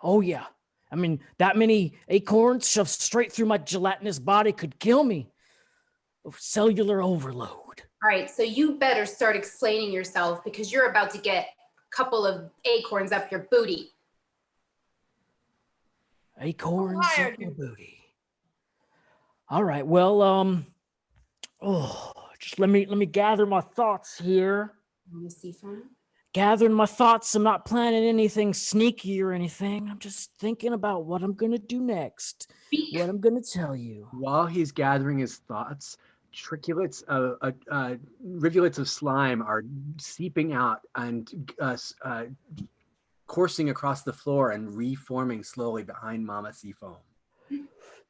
Oh yeah. I mean, that many acorns shoved straight through my gelatinous body could kill me. Cellular overload. All right, so you better start explaining yourself because you're about to get couple of acorns up your booty. Acorns hired up your you. booty. All right. Well, just let me gather my thoughts here. Mama Seafoam? Gathering my thoughts. I'm not planning anything sneaky or anything. I'm just thinking about what I'm gonna do next. Speak. What I'm gonna tell you. While he's gathering his thoughts, rivulets of slime are seeping out and coursing across the floor and reforming slowly behind Mama Seafoam.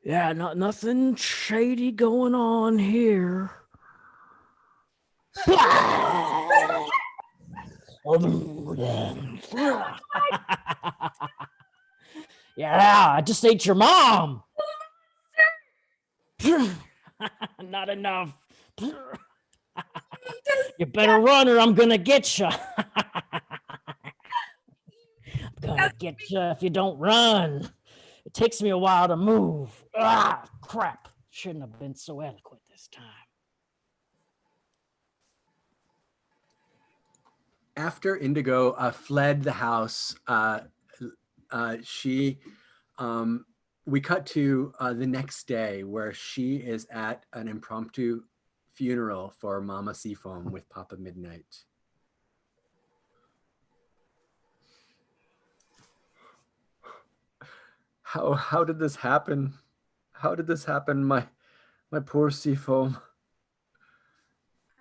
Yeah, nothing shady going on here. Yeah, I just ate your mom. Not enough. You better run or I'm gonna get you. I'm gonna get you if you don't run. It takes me a while to move. Ah, crap. Shouldn't have been so eloquent this time. After Indigo fled the house, we cut to the next day where she is at an impromptu funeral for Mama Seafoam with Papa Midnight. How did this happen? How did this happen, my poor Seafoam?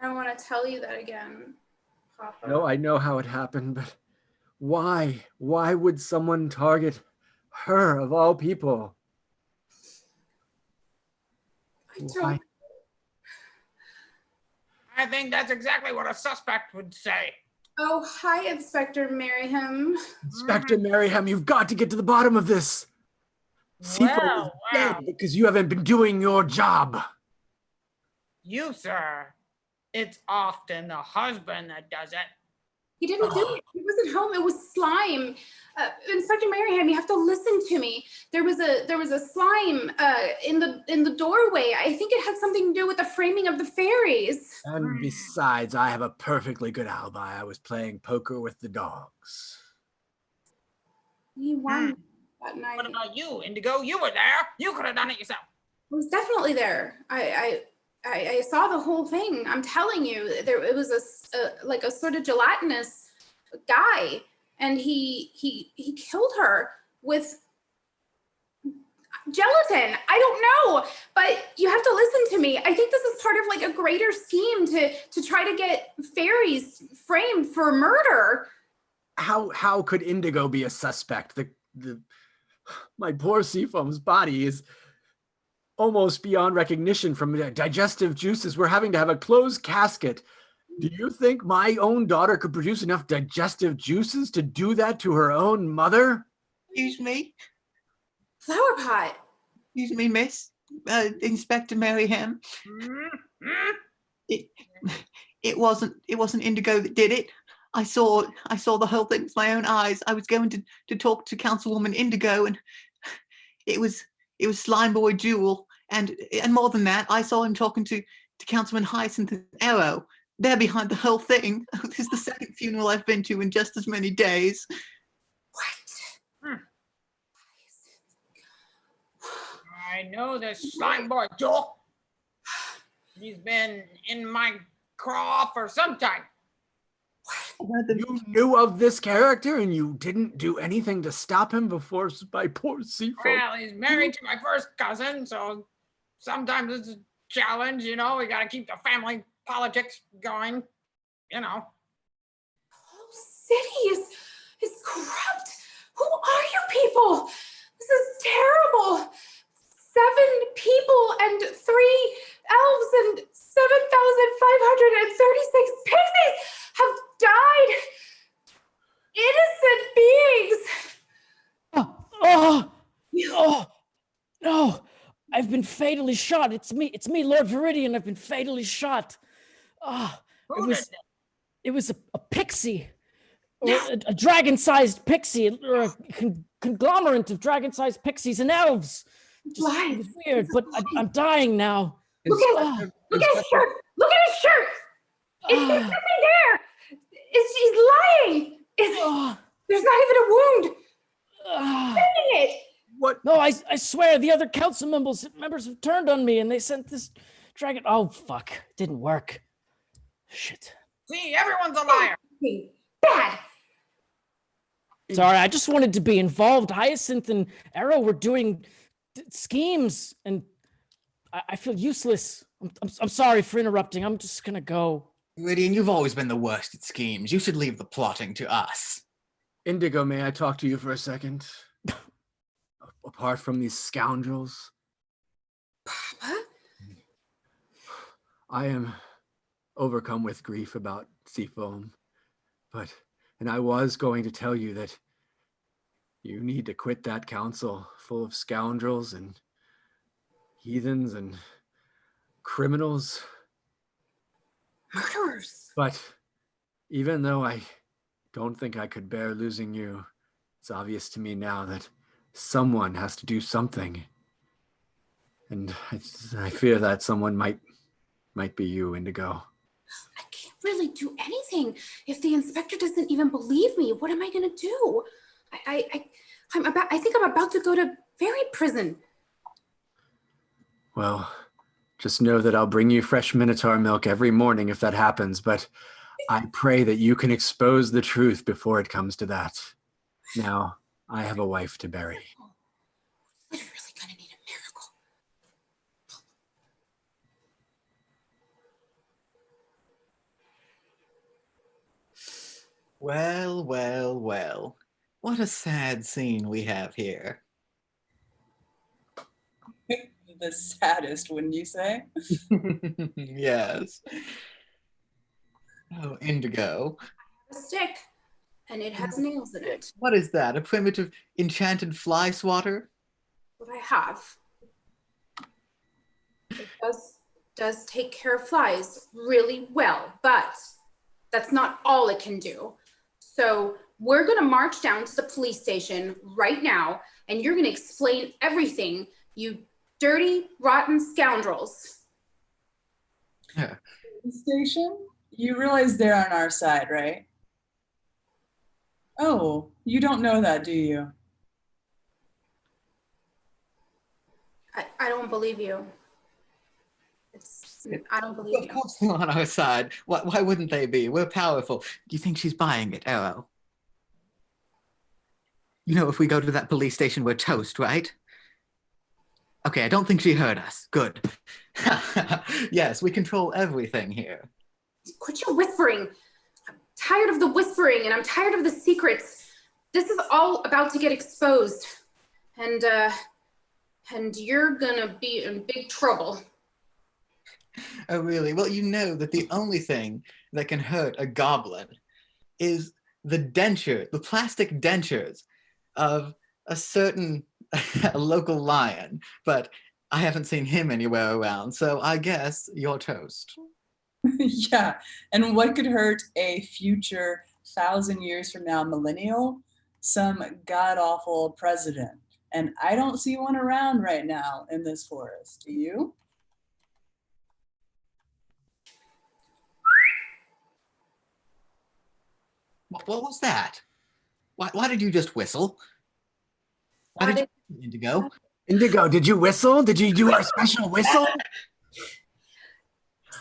I don't want to tell you that again, Papa. No, I know how it happened, but why? Why would someone target her of all people? I don't. Why? I think that's exactly what a suspect would say. Oh, hi, Inspector Merriam. Inspector Merriam, you've got to get to the bottom of this. Seafoam is dead because you haven't been doing your job. You, sir, it's often the husband that does it. He didn't do it. He wasn't home. It was slime. Inspector Merriam, you have to listen to me. There was a slime in the doorway. I think it had something to do with the framing of the fairies. And besides, I have a perfectly good alibi. I was playing poker with the dogs. You won that night. What about you, Indigo? You were there. You could have done it yourself. I was definitely there. I saw the whole thing. I'm telling you, it was like a sort of gelatinous guy, and he killed her with gelatin. I don't know, but you have to listen to me. I think this is part of like a greater scheme to try to get fairies framed for murder. How could Indigo be a suspect? My poor Seafoam's body is almost beyond recognition from digestive juices. We're having to have a closed casket. Do you think my own daughter could produce enough digestive juices to do that to her own mother? Excuse me. Flower pot. Excuse me, Miss. Inspector Merriam. It wasn't Indigo that did it. I saw the whole thing with my own eyes. I was going to talk to Councilwoman Indigo, and it was Slime Boy Jewel, and more than that, I saw him talking to Councilman Hyacinth and Arrow. They're behind the whole thing. This is the second funeral I've been to in just as many days. What? I know this Slime Boy Jewel. He's been in my craw for some time. You knew of this character and you didn't do anything to stop him before my poor Seafoam? Well, he's married to my first cousin, so sometimes it's a challenge, you know. We got to keep the family politics going, you know. The whole city is corrupt. Who are you people? This is terrible. 7 people and 3 elves and 7,536 pixies have died. Innocent beings. No, I've been fatally shot. It's me, Lord Viridian. I've been fatally shot. It was a pixie, or a dragon-sized pixie, or a conglomerate of dragon-sized pixies and elves. It was weird, but I'm dying now. Look at his shirt. Look at his shirt. It's nothing there. He's lying. There's not even a wound. Dang it. What? No, I swear the other council members have turned on me and they sent this dragon. Oh, fuck. It didn't work. Shit. See, everyone's a liar. Bad. Sorry, I just wanted to be involved. Hyacinth and Arrow were doing schemes and I feel useless. I'm sorry for interrupting. I'm just gonna go. Iridian, you've always been the worst at schemes. You should leave the plotting to us. Indigo, may I talk to you for a second? Apart from these scoundrels, Papa? I am overcome with grief about Seafoam, and I was going to tell you that you need to quit that council full of scoundrels and heathens and criminals. Murderers. But even though I don't think I could bear losing you, it's obvious to me now that someone has to do something. And I fear that someone might be you, Indigo. I can't really do anything if the inspector doesn't even believe me. What am I gonna do? I think I'm about to go to fairy prison. Well, just know that I'll bring you fresh Minotaur milk every morning if that happens, but I pray that you can expose the truth before it comes to that. Now, I have a wife to bury. We're really gonna need a miracle. Well, well, well. What a sad scene we have here. The saddest, wouldn't you say? Yes. Oh, Indigo. A stick, and it has nails in it. What is that? A primitive enchanted fly swatter? What I have. It does take care of flies really well, but that's not all it can do. So we're gonna march down to the police station right now, and you're gonna explain everything, you dirty, rotten scoundrels. Yeah. Station? You realize they're on our side, right? Oh, you don't know that, do you? I don't believe you. I don't believe Of you. course they're on our side. Why wouldn't they be? We're powerful. Do you think she's buying it, Arrow? You know, if we go to that police station, we're toast, right? Okay, I don't think she heard us. Good. Yes, we control everything here. Quit your whispering. I'm tired of the whispering and I'm tired of the secrets. This is all about to get exposed. And you're gonna be in big trouble. Oh, really? Well, you know that the only thing that can hurt a goblin is the plastic dentures of a certain local lion. But I haven't seen him anywhere around, so I guess you're toast. Yeah, and what could hurt a future 1,000 years from now millennial? Some god-awful president. And I don't see one around right now in this forest. Do you? What was that? Why did you just whistle? Why did you, Indigo? Indigo, did you whistle? Did you do our special whistle?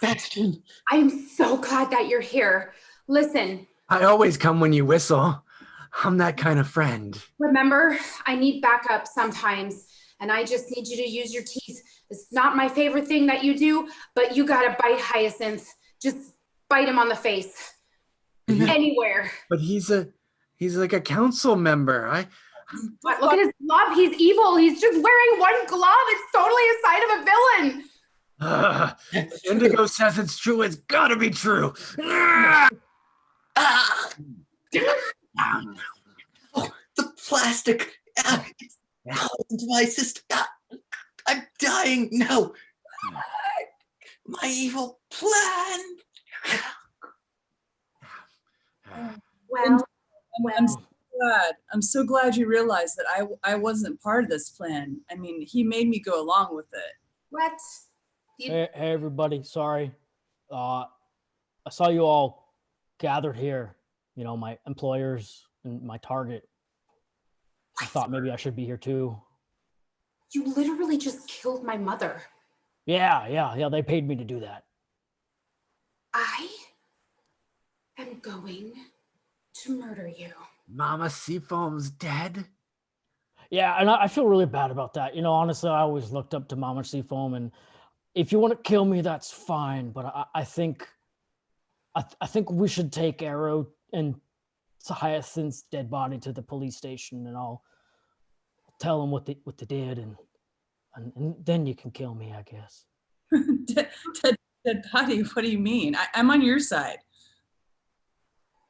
Bastion. I am so glad that you're here. Listen, I always come when you whistle. I'm that kind of friend. remember, I need backup sometimes, and I just need you to use your teeth. It's not my favorite thing that you do, but you gotta bite Hyacinth. Just bite him on the face. Anywhere. But he's like a council member. What? Look at his glove. He's evil. He's just wearing one glove. It's totally a sign of a villain. Indigo says it's true. It's gotta be true. Oh, the plastic. It's into my system. I'm dying. No. My evil plan. Well, I'm so glad you realized that I wasn't part of this plan. I mean, he made me go along with it. what? Hey, everybody, sorry. I saw you all gathered here my employers and my target. I thought maybe I should be here too. You literally just killed my mother. Yeah, they paid me to do that. I am going to murder you. Mama Seafoam's dead? Yeah, and I feel really bad about that. Honestly, I always looked up to Mama Seafoam, and if you want to kill me, that's fine. But I think we should take Arrow and Hyacinth's dead body to the police station, and I'll tell them what they did, and then you can kill me, I guess. Dead body? What do you mean? I'm on your side.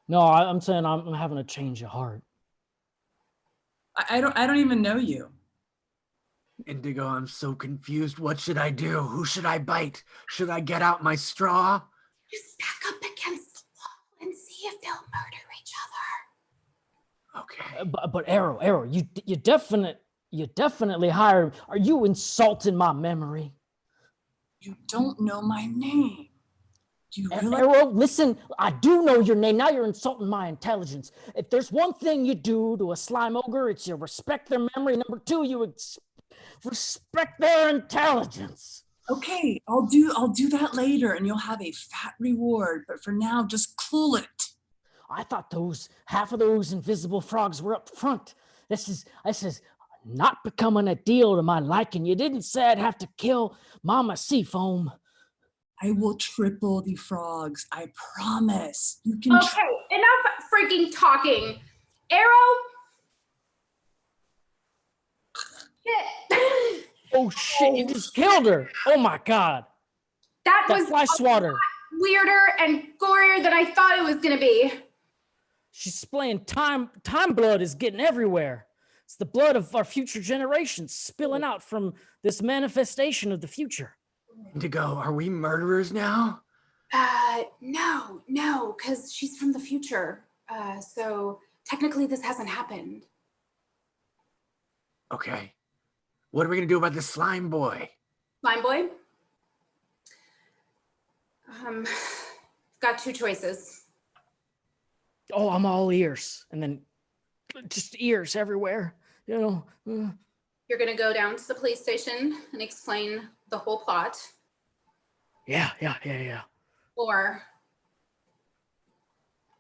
No, I'm saying I'm having a change of heart. I don't even know you. Indigo, I'm so confused. What should I do? Who should I bite? Should I get out my straw? Just back up against the wall and see if they'll murder each other. Okay. But Arrow, you definitely hired. Are you insulting my memory? You don't know my name. Do you realize? Arrow, listen, I do know your name. Now you're insulting my intelligence. If there's one thing you do to a slime ogre, it's you respect their memory. Number two, you respect their intelligence. Okay, I'll do that later, and you'll have a fat reward. But for now, just cool it. I thought half of those invisible frogs were up front. This is not becoming a deal to my liking. You didn't say I'd have to kill Mama Seafoam. I will triple the frogs. I promise. You can. Okay, enough freaking talking. Arrow. Shit. Oh shit! You just killed her. Oh my god. That was fly swatter. Weirder and gorier than I thought it was gonna be. She's splaying time blood is getting everywhere. It's the blood of our future generations spilling out from this manifestation of the future. Indigo, are we murderers now? No, because she's from the future. So technically this hasn't happened. Okay. What are we gonna do about this slime boy? Slime boy? Got two choices. Oh, I'm all ears. And then just ears everywhere. You're gonna go down to the police station and explain the whole plot. Yeah. Or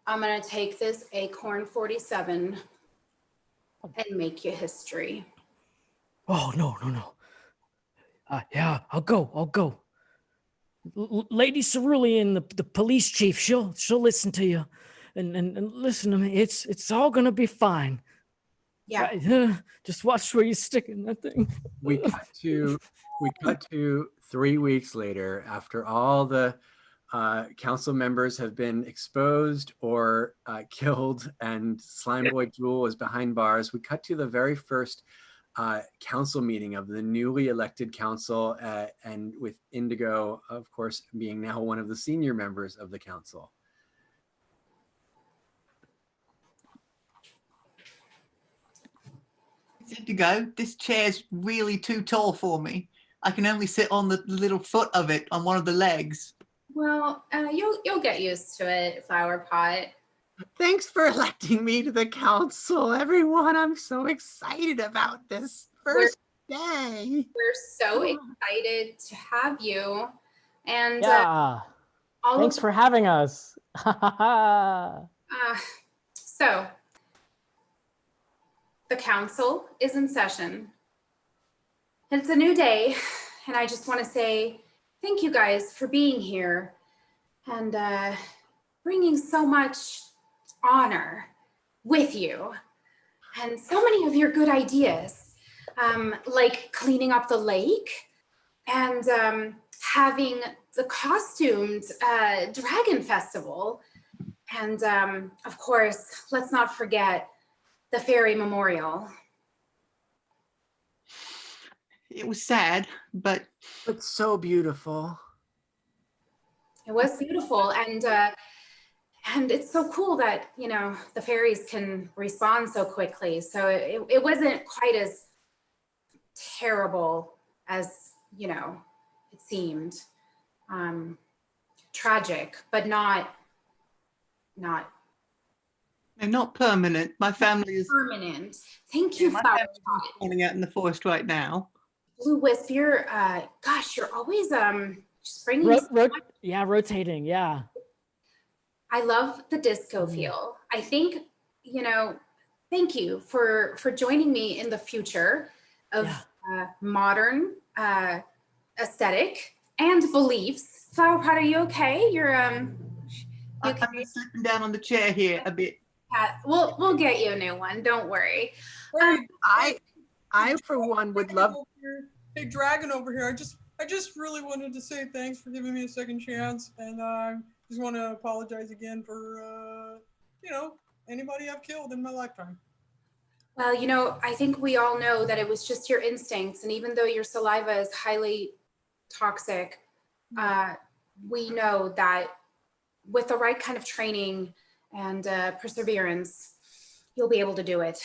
I'm gonna take this Acorn 47 and make you history. Oh, no. Yeah, I'll go. Lady Cerulean, the police chief, she'll listen to you. And listen to me. It's all gonna be fine. Yeah. Just watch where you stick in that thing. We cut to 3 weeks later, after all the council members have been exposed or killed, and Slime Boy Jewel is behind bars. We cut to the very first council meeting of the newly elected council, and with Indigo, of course, being now one of the senior members of the council. Indigo, this chair's really too tall for me. I can only sit on the little foot of it on one of the legs. Well, you'll get used to it, Flower Pot. Thanks for electing me to the council, everyone. I'm so excited about this first day. We're so excited to have you. And yeah. Thanks for having us. So the council is in session. It's a new day, and I just want to say thank you guys for being here and bringing so much honor with you and so many of your good ideas, like cleaning up the lake and having the costumed dragon festival. And of course, let's not forget the fairy memorial. It was sad, but it's so beautiful. It was beautiful, and it's so cool that the fairies can respond so quickly. So it wasn't quite as terrible as it seemed. Tragic, but not No, not permanent. My family is Permanent. Thank you, my Flower family is Pot. spawning out in the forest right now. Blue Wisp, you're gosh, you're always just bringing. Yeah, rotating. Yeah. I love the disco Mm. feel. I think, you know, thank you for joining me in the future of modern aesthetic and beliefs. Flower Pot, are you okay? You're you okay? I'm just slipping down on the chair here a bit. We'll get you a new one. Don't worry. I for one would love. Hey, Dragon over here. I just really wanted to say thanks for giving me a second chance, and I just want to apologize again for anybody I've killed in my lifetime. Well, you know, I think we all know that it was just your instincts, and even though your saliva is highly toxic, we know that with the right kind of training and perseverance, you'll be able to do it.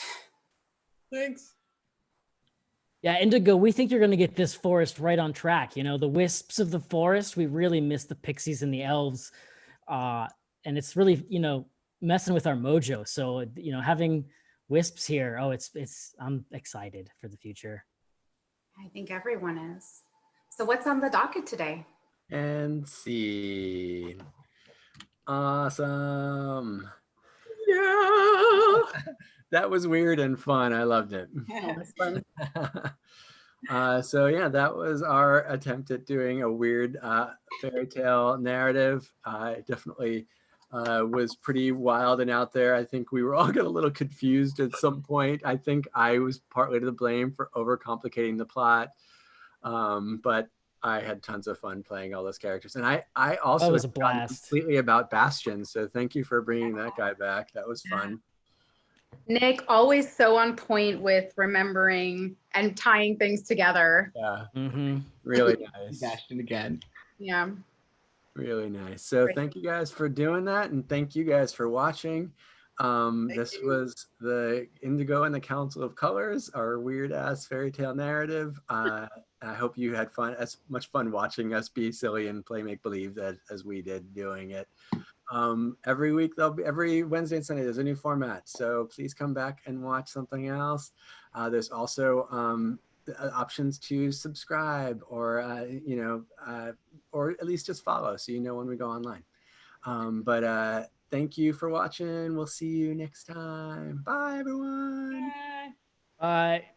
Thanks. Yeah, Indigo, we think you're going to get this forest right on track. You know, the wisps of the forest, we really miss the pixies and the elves. And it's really, messing with our mojo. So, having wisps here, I'm excited for the future. I think everyone is. So what's on the docket today? And see. Awesome. Yeah. That was weird and fun. I loved it. Yeah, it was fun. So yeah, that was our attempt at doing a weird fairy tale narrative. It definitely was pretty wild and out there. I think we were all getting a little confused at some point. I think I was partly to blame for overcomplicating the plot, but I had tons of fun playing all those characters. And I also was a blast. Completely about Bastion. So thank you for bringing that guy back. That was fun. Nick, always so on point with remembering and tying things together. Yeah. Mm-hmm. Really nice. Bastion again. Yeah. Really nice. So Great. thank you guys for doing that, and thank you guys for watching. This was the Indigo and the Council of Colors, our weird ass fairy tale narrative. I hope you had fun, as much fun watching us be silly and play make believe as we did doing it. Every week every Wednesday and Sunday there's a new format, so please come back and watch something else. There's also options to subscribe or or at least just follow so you know when we go online. But thank you for watching. We'll see you next time. Bye everyone. Bye.